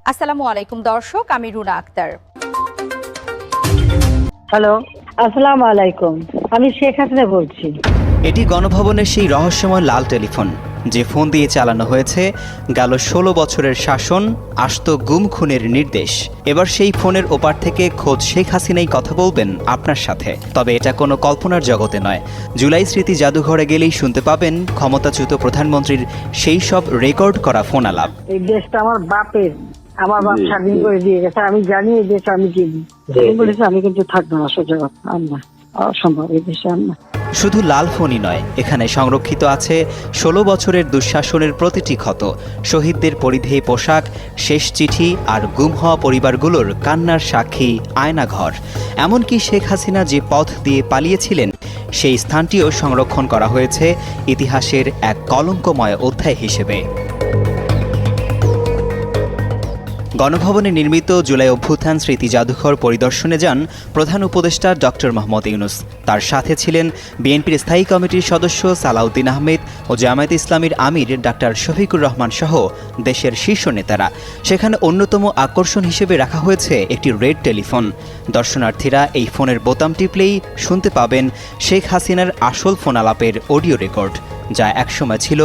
আসসালামু আলাইকুম দর্শক, আমি রুনা আক্তার। হ্যালো, আসসালামু আলাইকুম। আমি শেখ হাসিনা বলছি। এটি গণভবনের সেই রহস্যময় লাল টেলিফোন, যে ফোন দিয়ে চালানো হয়েছে গেল ১৬ বছরের শাসন, আস্ত গুম খুনের নির্দেশ। এবার সেই ফোনের ওপার থেকে খোদ শেখ হাসিনাই কথা বলবেন আপনার সাথে। তবে এটা কোনো কল্পনার জগতে নয়। জুলাই স্মৃতি জাদুঘরে গেলেই শুনতে পাবেন ক্ষমতাচ্যুত প্রধানমন্ত্রীর সেই সব রেকর্ড করা ফোন আলাপ। এই দেশটা আমার বাপের, আমার বাপ স্বাধীন করে দিয়ে গেছে। আমি জানি এই দেশে আমি চিনি। বলেছে আমি কিন্তু থাকবো না, সোজা কথা। আল্লাহ অসম্ভব, এই দেশে আল্লাহ। শুধু লাল ফোনই নয়, এখানে সংরক্ষিত আছে ১৬ বছরের দুঃশাসনের প্রতিটি ক্ষত, শহীদদের পরিধেয় পোশাক, শেষ চিঠি আর গুম হওয়া পরিবারগুলোর কান্নার সাক্ষী আয়নাঘর। এমনকি শেখ হাসিনা যে পথ দিয়ে পালিয়েছিলেন সেই স্থানটিও সংরক্ষণ করা হয়েছে ইতিহাসের এক কলঙ্কময় অধ্যায় হিসেবে। গণভবনে নির্মিত জুলাই অভ্যুত্থান স্মৃতি জাদুঘর পরিদর্শনে যান প্রধান উপদেষ্টা ডক্টর মোহাম্মদ ইউনূস। তার সাথে ছিলেন বিএনপির স্থায়ী কমিটির সদস্য সালাউদ্দিন আহমেদ ও জামায়াতে ইসলামীর আমির ডাক্তার শফিকুর রহমান সহ দেশের শীর্ষ নেতারা। সেখানে অন্যতম আকর্ষণ হিসেবে রাখা হয়েছে একটি রেড টেলিফোন। দর্শনার্থীরা এই ফোনের বোতাম টিপলেই শুনতে পাবেন শেখ হাসিনার আসল ফোন আলাপের অডিও রেকর্ড, যা একসময় ছিল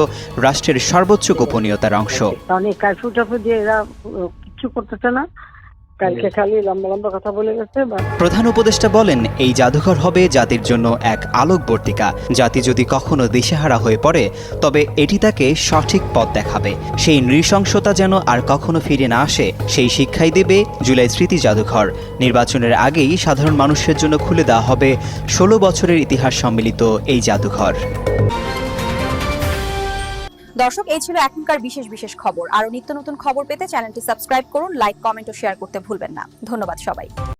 রাষ্ট্রের সর্বোচ্চ গোপনীয়তার অংশ। অনেক কারফিউ টাফিউ দিয়ে এরা কিছু করতেছে না, কালকে খালি লম্বা লম্বা কথা বলে গেছে। প্রধান উপদেষ্টা বলেন, এই জাদুঘর হবে জাতির জন্য এক আলোকবর্তিকা। জাতি যদি কখনো দিশেহারা হয়ে পড়ে, তবে এটি তাকে সঠিক পথ দেখাবে। সেই নৃশংসতা যেন আর কখনো ফিরে না আসে, সেই শিক্ষাই দেবে জুলাই স্মৃতি জাদুঘর। নির্বাচনের আগেই সাধারণ মানুষের জন্য খুলে দেওয়া হবে ১৬ বছরের ইতিহাস সম্মিলিত এই জাদুঘর। দর্শক, এই ছিল এখনকার বিশেষ বিশেষ খবর। আরো নিত্য নতুন খবর পেতে চ্যানেলটি সাবস্ক্রাইব করুন, লাইক, কমেন্ট ও শেয়ার করতে ভুলবেন না। ধন্যবাদ সবাই।